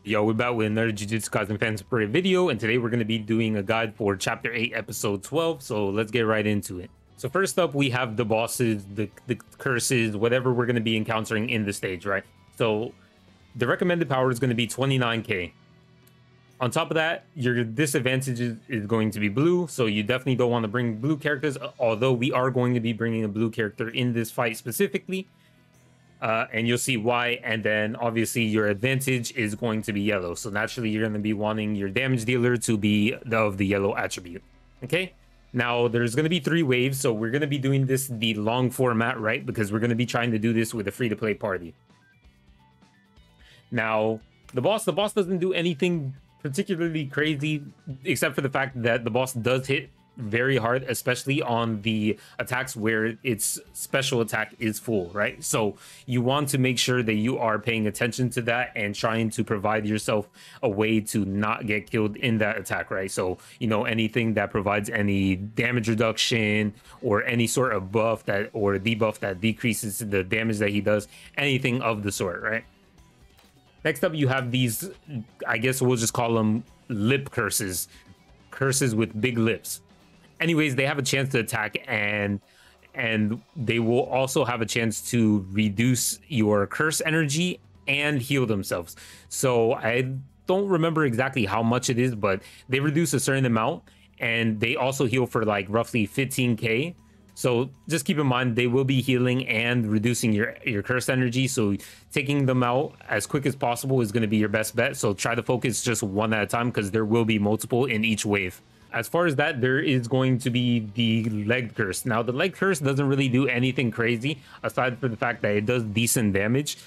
Yo, we're back with another Jujutsu Kaisen fan supported video, and today we're going to be doing a guide for Chapter 8, Episode 12, so let's get right into it. So first up, we have the bosses, the curses, whatever we're going to be encountering in the stage, right? So the recommended power is going to be 29k. On top of that, your disadvantage is going to be blue, so you definitely don't want to bring blue characters, although we are going to be bringing a blue character in this fight specifically. And you'll see why. And then obviously your advantage is going to be yellow, so naturally you're going to be wanting your damage dealer to be of the yellow attribute. Okay, now there's going to be 3 waves, so we're going to be doing this the long format, right? Because we're going to be trying to do this with a free-to-play party. Now the boss doesn't do anything particularly crazy, except for the fact that the boss does hit very hard, especially on the attacks where its special attack is full, right? So you want to make sure that you are paying attention to that and trying to provide yourself a way to not get killed in that attack, right? So, you know, anything that provides any damage reduction or any sort of buff that or debuff that decreases the damage that he does, anything of the sort, right? Next up, you have these, I guess we'll just call them lip curses with big lips. Anyways, they have a chance to attack, and they will also have a chance to reduce your curse energy and heal themselves. So I don't remember exactly how much it is, but they reduce a certain amount, and they also heal for like roughly 15k. So just keep in mind they will be healing and reducing your curse energy, so taking them out as quick as possible is going to be your best bet. So try to focus just one at a time, because there will be multiple in each wave. As far as that, there is going to be the leg curse. Now, the leg curse doesn't really do anything crazy, aside from the fact that it does decent damage.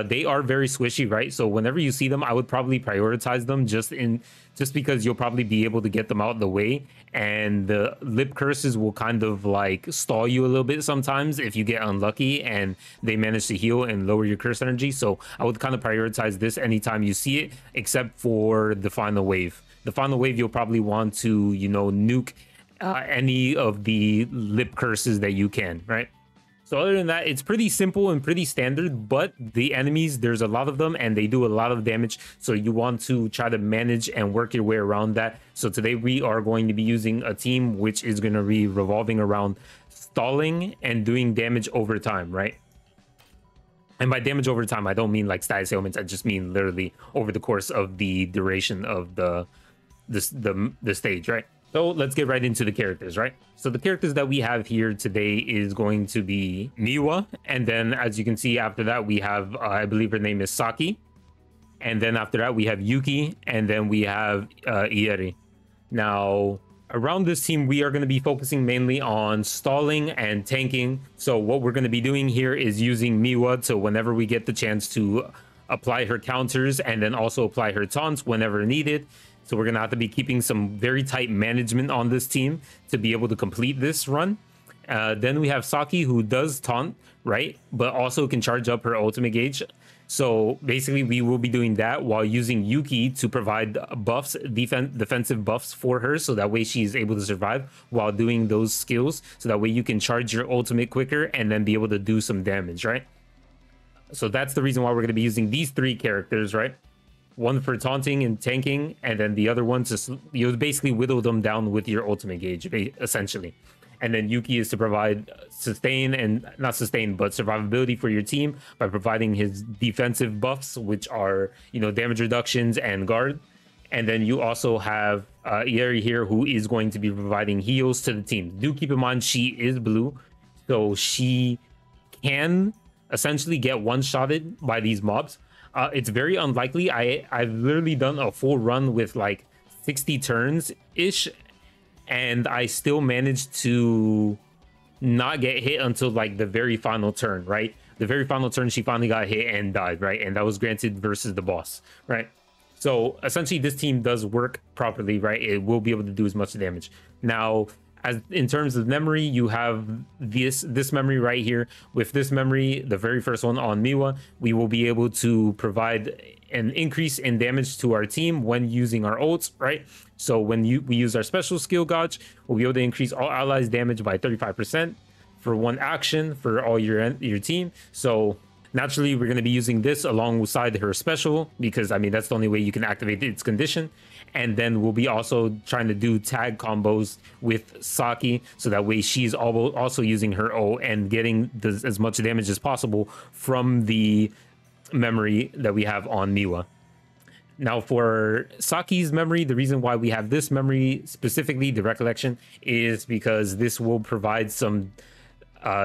They are very squishy, right? So whenever you see them, I would probably prioritize them just because you'll probably be able to get them out of the way. And the lip curses will kind of like stall you a little bit sometimes if you get unlucky and they manage to heal and lower your curse energy. So I would kind of prioritize this anytime you see it, except for the final wave. The final wave, you'll probably want to, you know, nuke any of the lip curses that you can, right? So other than that, it's pretty simple and pretty standard, but the enemies, there's a lot of them and they do a lot of damage. So you want to try to manage and work your way around that. So today we are going to be using a team which is going to be revolving around stalling and doing damage over time, right? And by damage over time, I don't mean like status ailments. I just mean literally over the course of the duration of the stage, right? So let's get right into the characters, right? So the characters that we have here today is going to be Miwa, and then as you can see after that we have I believe her name is Saki, and then after that we have Yuki, and then we have Ieri. Now around this team we are going to be focusing mainly on stalling and tanking. So what we're going to be doing here is using Miwa, so whenever we get the chance to apply her counters and then also apply her taunts whenever needed. So we're going to have to be keeping some very tight management on this team to be able to complete this run. Then we have Saki, who does taunt, right? But also can charge up her ultimate gauge. So basically we will be doing that while using Yuki to provide buffs, defensive buffs for her. So that way she is able to survive while doing those skills. So that way you can charge your ultimate quicker and then be able to do some damage, right? So that's the reason why we're going to be using these 3 characters, right? One for taunting and tanking, and then the other one to you basically whittle them down with your ultimate gauge, essentially. And then Yuki is to provide sustain, and not sustain, but survivability for your team by providing his defensive buffs, which are, you know, damage reductions and guard. And then you also have Ieri here, who is going to be providing heals to the team. Do keep in mind she is blue, so she can essentially get one-shotted by these mobs. It's very unlikely. I've literally done a full run with like 60 turns ish, and I still managed to not get hit until like the very final turn, right? The very final turn she finally got hit and died, right? And that was granted versus the boss, right? So essentially this team does work properly, right? It will be able to do as much damage. Now, as in terms of memory, you have this memory right here. With this memory, the very first one on Miwa, we will be able to provide an increase in damage to our team when using our ults, right? So when we use our special skill gauge, we'll be able to increase all allies damage by 35% for one action for all your team. So Naturally, we're going to be using this alongside her special because, I mean, that's the only way you can activate its condition. And then we'll be also trying to do tag combos with Saki, so that way she's also using her O and getting as much damage as possible from the memory that we have on Miwa. Now for Saki's memory, the reason why we have this memory, specifically the recollection, is because this will provide some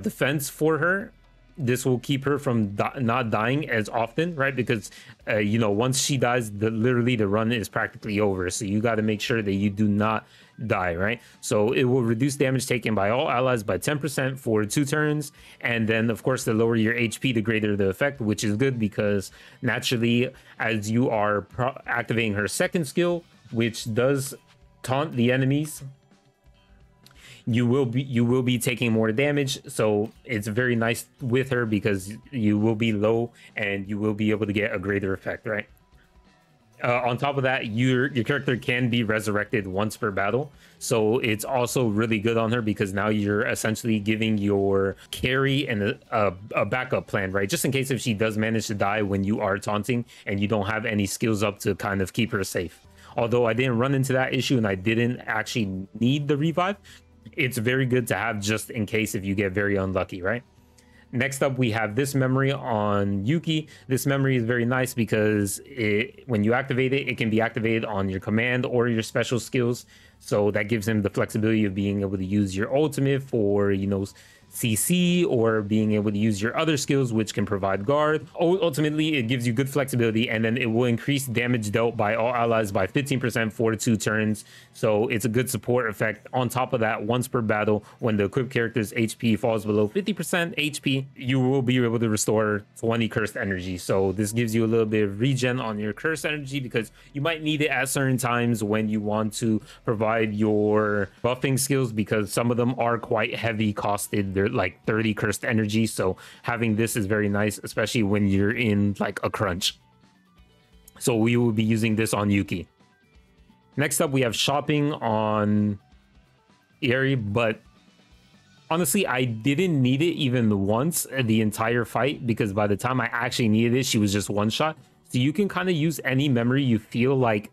defense for her. This will keep her from not dying as often, right? Because you know, once she dies, literally the run is practically over. So you got to make sure that you do not die, right? So it will reduce damage taken by all allies by 10% for 2 turns, and then of course the lower your HP, the greater the effect, which is good because naturally, as you are activating her second skill, which does taunt the enemies, you will be taking more damage. So it's very nice with her because you will be low and you will be able to get a greater effect, right? On top of that, your character can be resurrected once per battle, so it's also really good on her because now you're essentially giving your carry and a backup plan, right? Just in case if she does manage to die when you are taunting and you don't have any skills up to kind of keep her safe. Although I didn't run into that issue and I didn't actually need the revive, it's very good to have just in case if you get very unlucky, right? Next up, we have this memory on Yuki. This memory is very nice because when you activate it, it can be activated on your command or your special skills. So that gives him the flexibility of being able to use your ultimate for, you know, CC, or being able to use your other skills, which can provide guard. Ultimately, it gives you good flexibility, and then it will increase damage dealt by all allies by 15% for 2 turns. So it's a good support effect. On top of that, once per battle, when the equipped character's HP falls below 50% HP, you will be able to restore 20 cursed energy. So this gives you a little bit of regen on your cursed energy because you might need it at certain times when you want to provide your buffing skills, because some of them are quite heavy costed. They're like 30 cursed energy, so having this is very nice, especially when you're in like a crunch. So we will be using this on Yuki. Next up, we have shopping on Eri, but honestly, I didn't need it even once the entire fight, because by the time I actually needed it, she was just one shot. So you can kind of use any memory you feel like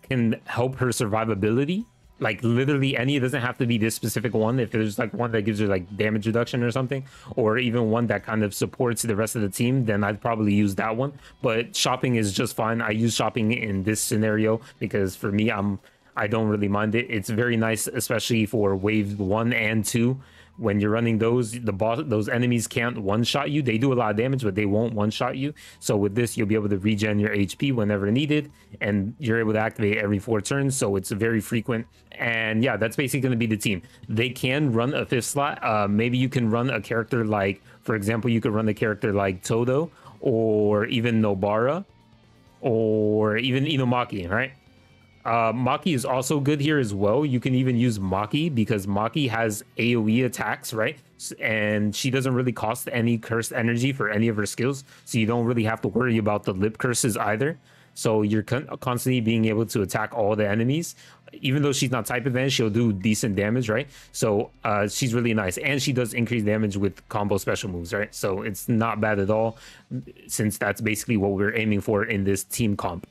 can help her survivability. Like literally any, it doesn't have to be this specific one. If there's like one that gives her like damage reduction or something, or even one that kind of supports the rest of the team, then I'd probably use that one. But shopping is just fine. I use shopping in this scenario because for me, I don't really mind it. It's very nice, especially for wave 1 and 2. When you're running those, those enemies can't one-shot you. They do a lot of damage, but they won't one-shot you. So with this, you'll be able to regen your HP whenever needed, and you're able to activate every 4 turns. So it's very frequent. And yeah, that's basically going to be the team. They can run a 5th slot. Maybe you can run a character like, for example, you could run a character like Todo, or even Nobara, or even Inumaki, right? Maki is also good here as well. You can even use Maki because Maki has AoE attacks, right? And she doesn't really cost any cursed energy for any of her skills, so you don't really have to worry about the lip curses either. So you're constantly being able to attack all the enemies. Even though she's not type advanced, she'll do decent damage, right? So she's really nice, and she does increase damage with combo special moves, right? So it's not bad at all, since that's basically what we're aiming for in this team comp.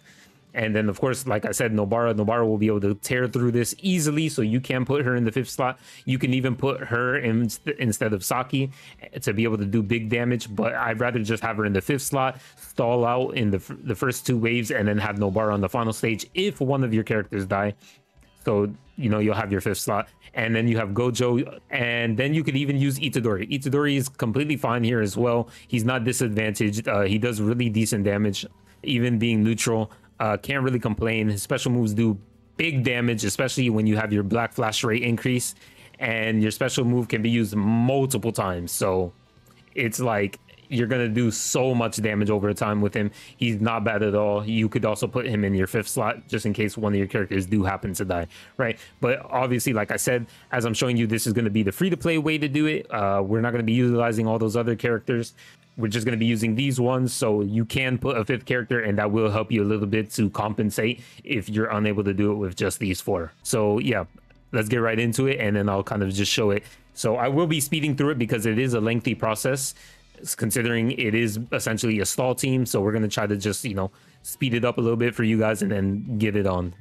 And then, of course, like I said, Nobara will be able to tear through this easily, so you can put her in the 5th slot. You can even put her in instead of Saki to be able to do big damage, but I'd rather just have her in the 5th slot, stall out in the first 2 waves, and then have Nobara on the final stage if one of your characters die. So, you know, you'll have your 5th slot. And then you have Gojo, and then you could even use Itadori. Itadori is completely fine here as well. He's not disadvantaged. He does really decent damage, even being neutral. Can't really complain. His special moves do big damage, especially when you have your black flash rate increase, and your special move can be used multiple times. So it's like you're gonna do so much damage over time with him. He's not bad at all. You could also put him in your 5th slot just in case one of your characters do happen to die, right? But obviously, like I said, as I'm showing you, this is going to be the free-to-play way to do it. We're not going to be utilizing all those other characters. We're just going to be using these ones, so you can put a 5th character, and that will help you a little bit to compensate if you're unable to do it with just these 4. So yeah, let's get right into it, and then I'll kind of just show it. So I will be speeding through it because it is a lengthy process. considering it is essentially a stall team. So we're going to try to just, you know, speed it up a little bit for you guys and then get it on.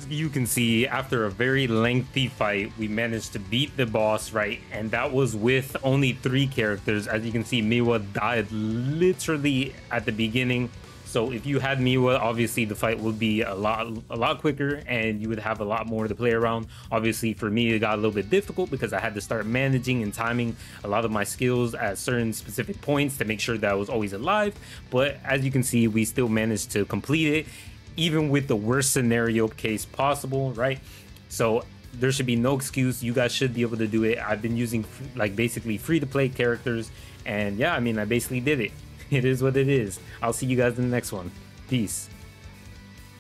you can see, after a very lengthy fight, we managed to beat the boss, right? And that was with only 3 characters. As you can see, Miwa died literally at the beginning. So if you had Miwa, obviously the fight would be a lot quicker, and you would have a lot more to play around. Obviously for me, it got a little bit difficult because I had to start managing and timing a lot of my skills at certain specific points to make sure that I was always alive. But as you can see, we still managed to complete it, even with the worst scenario case possible, right? So there should be no excuse. You guys should be able to do it. I've been using like basically free to play characters, and yeah, I mean, I basically did it. It is what it is. I'll see you guys in the next one. Peace.